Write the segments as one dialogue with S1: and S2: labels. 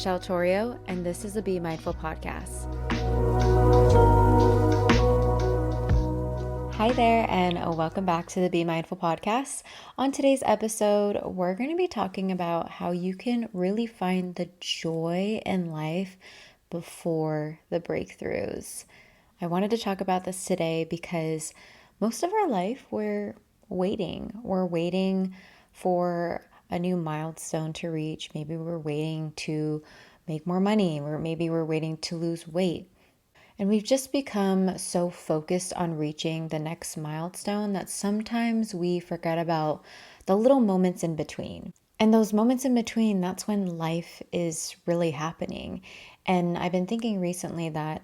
S1: Michelle Torrio, and this is the Be Mindful podcast. Hi there, and welcome back to the Be Mindful podcast. On today's episode, we're going to be talking about how you can really find the joy in life before the breakthroughs. I wanted to talk about this today because most of our life we're waiting. We're waiting for a new milestone to reach. Maybe we're waiting to make more money, or maybe we're waiting to lose weight. And we've just become so focused on reaching the next milestone that sometimes we forget about the little moments in between. And those moments in between, that's when life is really happening. And I've been thinking recently that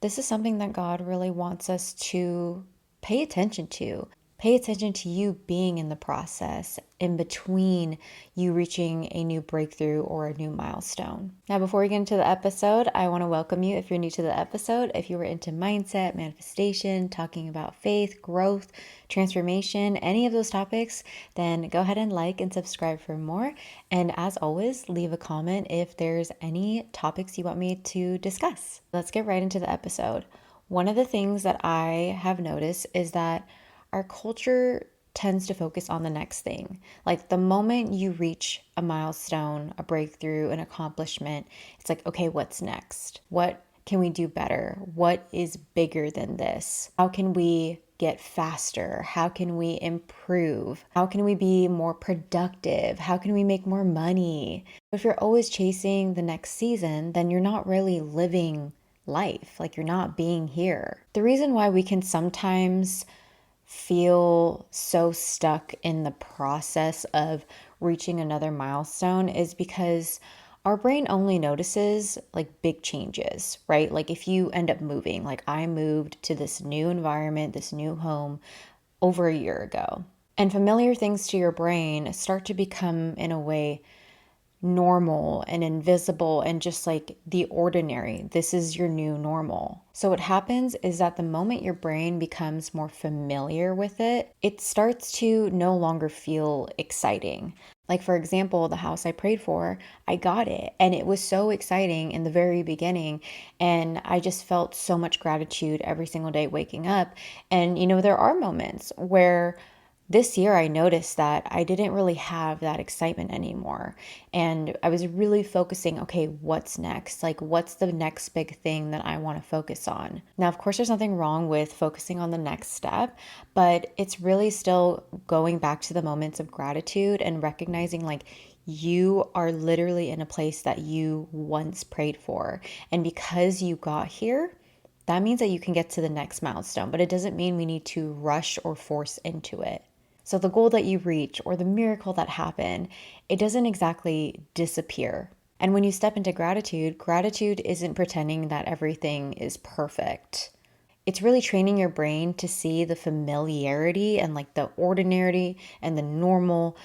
S1: this is something that God really wants us to pay attention to. Pay attention to you being in the process in between you reaching a new breakthrough or a new milestone. Now, before we get into the episode, I want to welcome you if you're new to the episode. If you were into mindset, manifestation, talking about faith, growth, transformation, any of those topics, then go ahead and like and subscribe for more. And as always, leave a comment if there's any topics you want me to discuss. Let's get right into the episode. One of the things that I have noticed is that our culture tends to focus on the next thing. Like the moment you reach a milestone, a breakthrough, an accomplishment, it's like, okay, what's next? What can we do better? What is bigger than this? How can we get faster? How can we improve? How can we be more productive? How can we make more money? If you're always chasing the next season, then you're not really living life. Like you're not being here. The reason why we can sometimes feel so stuck in the process of reaching another milestone is because our brain only notices like big changes, right? Like if you end up moving, like I moved to this new environment, this new home over a year ago. And familiar things to your brain start to become, in a way, normal and invisible and just like the ordinary. This is your new normal. So what happens is that the moment your brain becomes more familiar with it, it starts to no longer feel exciting. Like for example, the house I prayed for, I got it and it was so exciting in the very beginning, and I just felt so much gratitude every single day waking up. And there are moments where this year I noticed that I didn't really have that excitement anymore. And I was really focusing, okay, what's next? Like, what's the next big thing that I want to focus on? Now, of course, there's nothing wrong with focusing on the next step, but it's really still going back to the moments of gratitude and recognizing like you are literally in a place that you once prayed for. And because you got here, that means that you can get to the next milestone, but it doesn't mean we need to rush or force into it. So the goal that you reach or the miracle that happened, it doesn't exactly disappear. And when you step into gratitude, gratitude isn't pretending that everything is perfect. It's really training your brain to see the familiarity and like the ordinary and the normal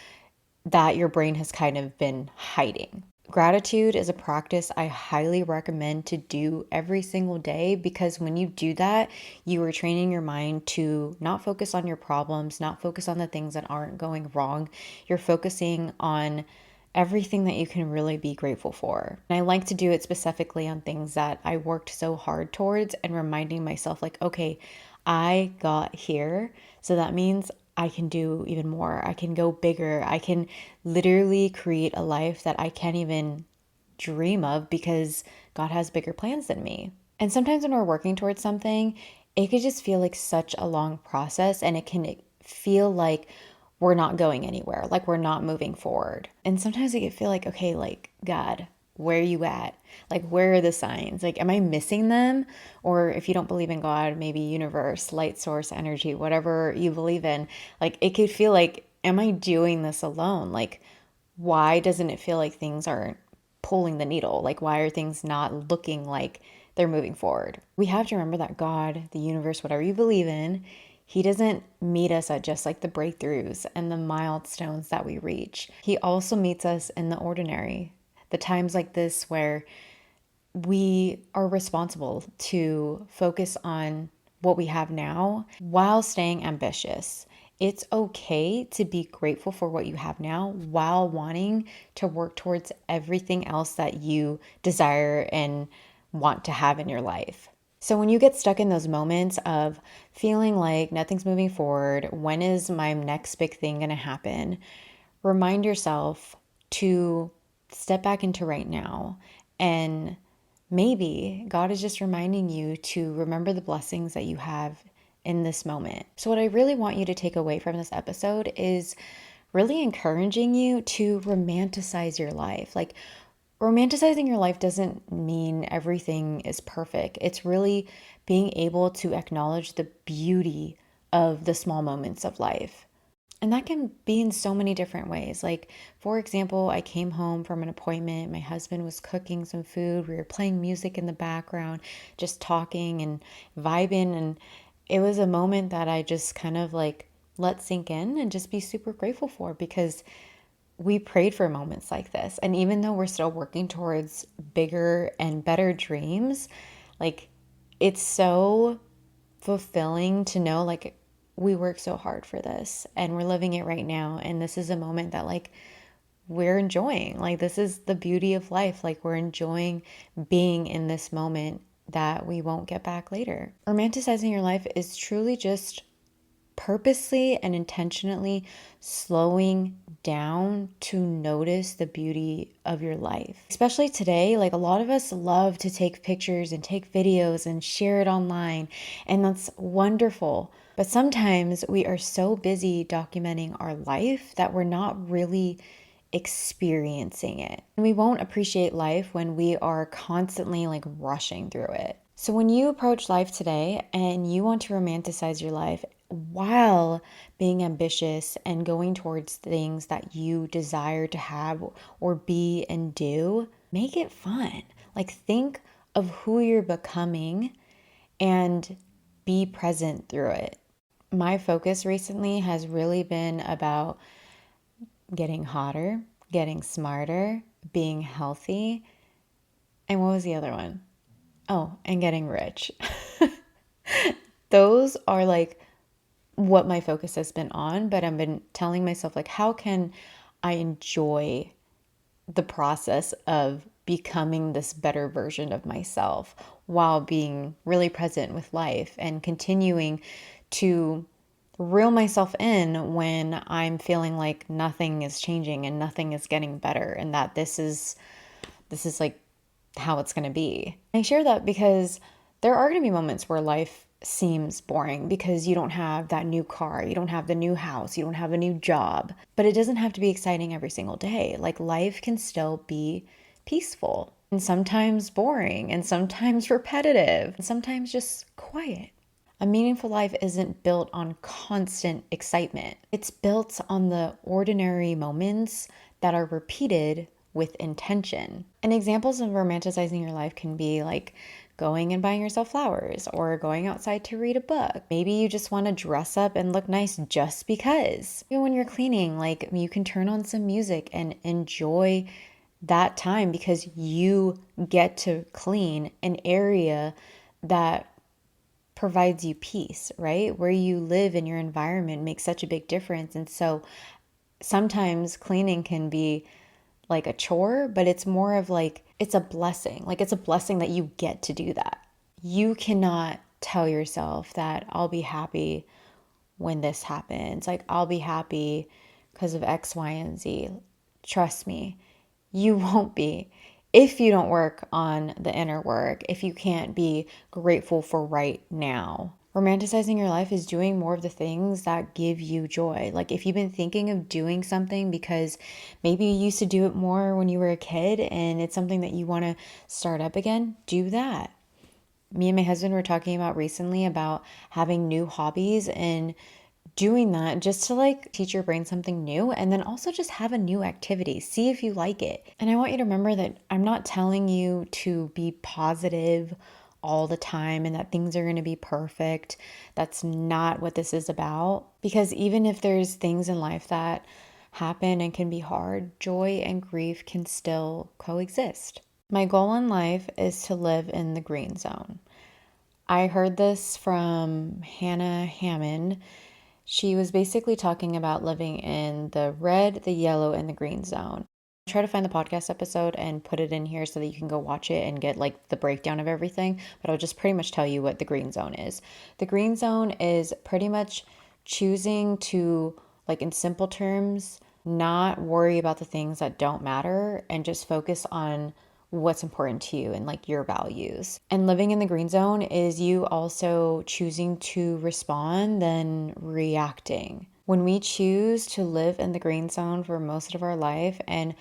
S1: that your brain has kind of been hiding. Gratitude is a practice I highly recommend to do every single day, because when you do that, you are training your mind to not focus on your problems, not focus on the things that aren't going wrong. You're focusing on everything that you can really be grateful for. And I like to do it specifically on things that I worked so hard towards and reminding myself like, okay, I got here, so that means I can do even more. I can go bigger. I can literally create a life that I can't even dream of because God has bigger plans than me. And sometimes when we're working towards something, it could just feel like such a long process, and it can feel like we're not going anywhere, like we're not moving forward. And sometimes it can feel like, okay, like, God, where are you at? Like, where are the signs? Like, am I missing them? Or if you don't believe in God, maybe universe, light source, energy, whatever you believe in, like it could feel like, am I doing this alone? Like, why doesn't it feel like things aren't pulling the needle? Like, why are things not looking like they're moving forward? We have to remember that God, the universe, whatever you believe in, He doesn't meet us at just like the breakthroughs and the milestones that we reach. He also meets us in the ordinary, the times like this where we are responsible to focus on what we have now while staying ambitious. It's okay to be grateful for what you have now while wanting to work towards everything else that you desire and want to have in your life. So when you get stuck in those moments of feeling like nothing's moving forward, when is my next big thing going to happen? Remind yourself to step back into right now. And maybe God is just reminding you to remember the blessings that you have in this moment. So, what I really want you to take away from this episode is really encouraging you to romanticize your life. Like, romanticizing your life doesn't mean everything is perfect. It's really being able to acknowledge the beauty of the small moments of life. And that can be in so many different ways. Like, for example, I came home from an appointment. My husband was cooking some food. We were playing music in the background, just talking and vibing. And it was a moment that I just kind of like let sink in and just be super grateful for, because we prayed for moments like this. And even though we're still working towards bigger and better dreams, like, it's so fulfilling to know like we worked so hard for this and we're living it right now, and this is a moment that like we're enjoying. Like, this is the beauty of life. Like, we're enjoying being in this moment that we won't get back later. Romanticizing your life is truly just purposely and intentionally slowing down to notice the beauty of your life. Especially today, like, a lot of us love to take pictures and take videos and share it online, and that's wonderful. But sometimes we are so busy documenting our life that we're not really experiencing it. And we won't appreciate life when we are constantly like rushing through it. So when you approach life today and you want to romanticize your life while being ambitious and going towards things that you desire to have or be and do, make it fun. Like, think of who you're becoming and be present through it. My focus recently has really been about getting hotter, getting smarter, being healthy. And what was the other one? Oh, and getting rich. Those are like what my focus has been on, but I've been telling myself, like, how can I enjoy the process of becoming this better version of myself while being really present with life and continuing to reel myself in when I'm feeling like nothing is changing and nothing is getting better, and that this is like how it's going to be. I share that because there are going to be moments where life seems boring because you don't have that new car, you don't have the new house, you don't have a new job. But it doesn't have to be exciting every single day. Like, life can still be peaceful and sometimes boring and sometimes repetitive and sometimes just quiet. A meaningful life isn't built on constant excitement. It's built on the ordinary moments that are repeated with intention. And examples of romanticizing your life can be like going and buying yourself flowers or going outside to read a book. Maybe you just want to dress up and look nice just because. Even when you're cleaning, like, you can turn on some music and enjoy that time because you get to clean an area that provides you peace, right? Where you live in your environment makes such a big difference. And so sometimes cleaning can be like a chore, but it's more of like, it's a blessing. Like, it's a blessing that you get to do that. You cannot tell yourself that I'll be happy when this happens. Like, I'll be happy because of X, Y, and Z. Trust me, you won't be if you don't work on the inner work, if you can't be grateful for right now. Romanticizing your life is doing more of the things that give you joy. Like, if you've been thinking of doing something because maybe you used to do it more when you were a kid and it's something that you want to start up again, do that. Me and my husband were talking about recently about having new hobbies and doing that just to like teach your brain something new, and then also just have a new activity. See if you like it. And I want you to remember that I'm not telling you to be positive all the time and that things are going to be perfect. That's not what this is about. Because even if there's things in life that happen and can be hard, joy and grief can still coexist. My goal in life is to live in the green zone. I heard this from Hannah Hammond. She was basically talking about living in the red, the yellow, and the green zone. I'll try to find the podcast episode and put it in here so that you can go watch it and get like the breakdown of everything. But I'll just pretty much tell you what the green zone is. The green zone is pretty much choosing to, like in simple terms, not worry about the things that don't matter and just focus on what's important to you and like your values. And living in the green zone is you also choosing to respond than reacting. When we choose to live in the green zone for most of our life and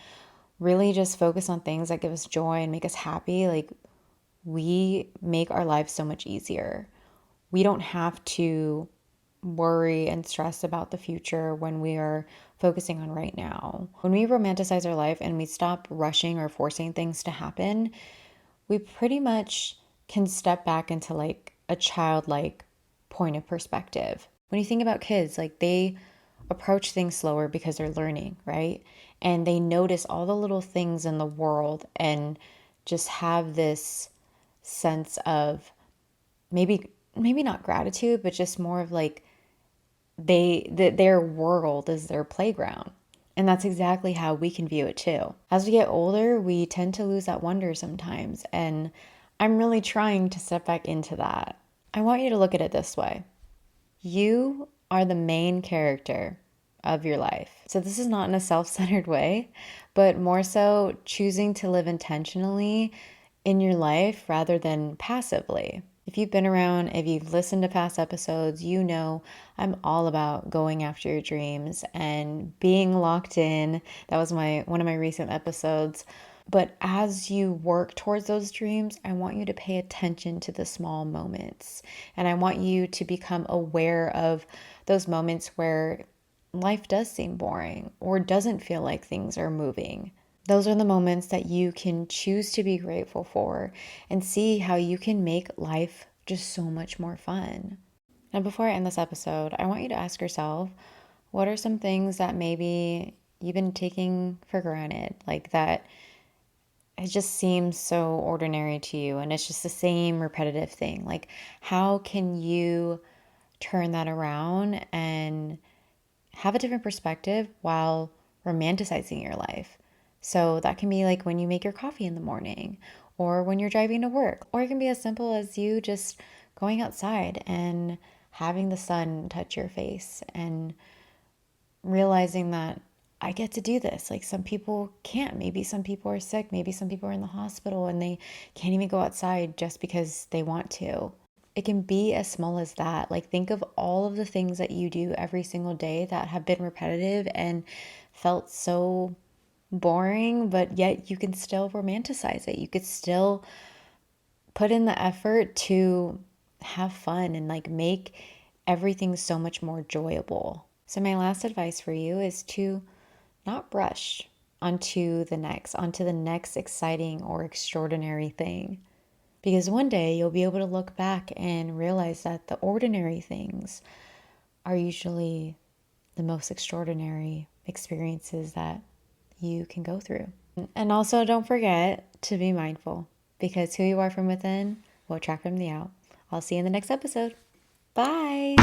S1: really just focus on things that give us joy and make us happy, like we make our lives so much easier. We don't have to worry and stress about the future when we are focusing on right now. When we romanticize our life and we stop rushing or forcing things to happen, we pretty much can step back into like a childlike point of perspective. When you think about kids, like they approach things slower because they're learning, right? And they notice all the little things in the world and just have this sense of maybe not gratitude, but just more of like their world is their playground. And that's exactly how we can view it too. As we get older, we tend to lose that wonder sometimes. And I'm really trying to step back into that. I want you to look at it this way. You are the main character of your life. So this is not in a self-centered way, but more so choosing to live intentionally in your life rather than passively. If you've been around, if you've listened to past episodes, you know I'm all about going after your dreams and being locked in. That was one of my recent episodes. But as you work towards those dreams, I want you to pay attention to the small moments. And I want you to become aware of those moments where life does seem boring or doesn't feel like things are moving. Those are the moments that you can choose to be grateful for and see how you can make life just so much more fun. Now, before I end this episode, I want you to ask yourself, what are some things that maybe you've been taking for granted, like that it just seems so ordinary to you and it's just the same repetitive thing? Like, how can you turn that around and have a different perspective while romanticizing your life? So that can be like when you make your coffee in the morning or when you're driving to work, or it can be as simple as you just going outside and having the sun touch your face and realizing that I get to do this. Like some people can't. Maybe some people are sick. Maybe some people are in the hospital and they can't even go outside just because they want to. It can be as small as that. Like think of all of the things that you do every single day that have been repetitive and felt so boring, but yet you can still romanticize it. You could still put in the effort to have fun and like make everything so much more enjoyable. So my last advice for you is to not rush onto the next exciting or extraordinary thing. Because one day you'll be able to look back and realize that the ordinary things are usually the most extraordinary experiences that you can go through. And also, don't forget to be mindful because who you are from within will attract from the out. I'll see you in the next episode. Bye.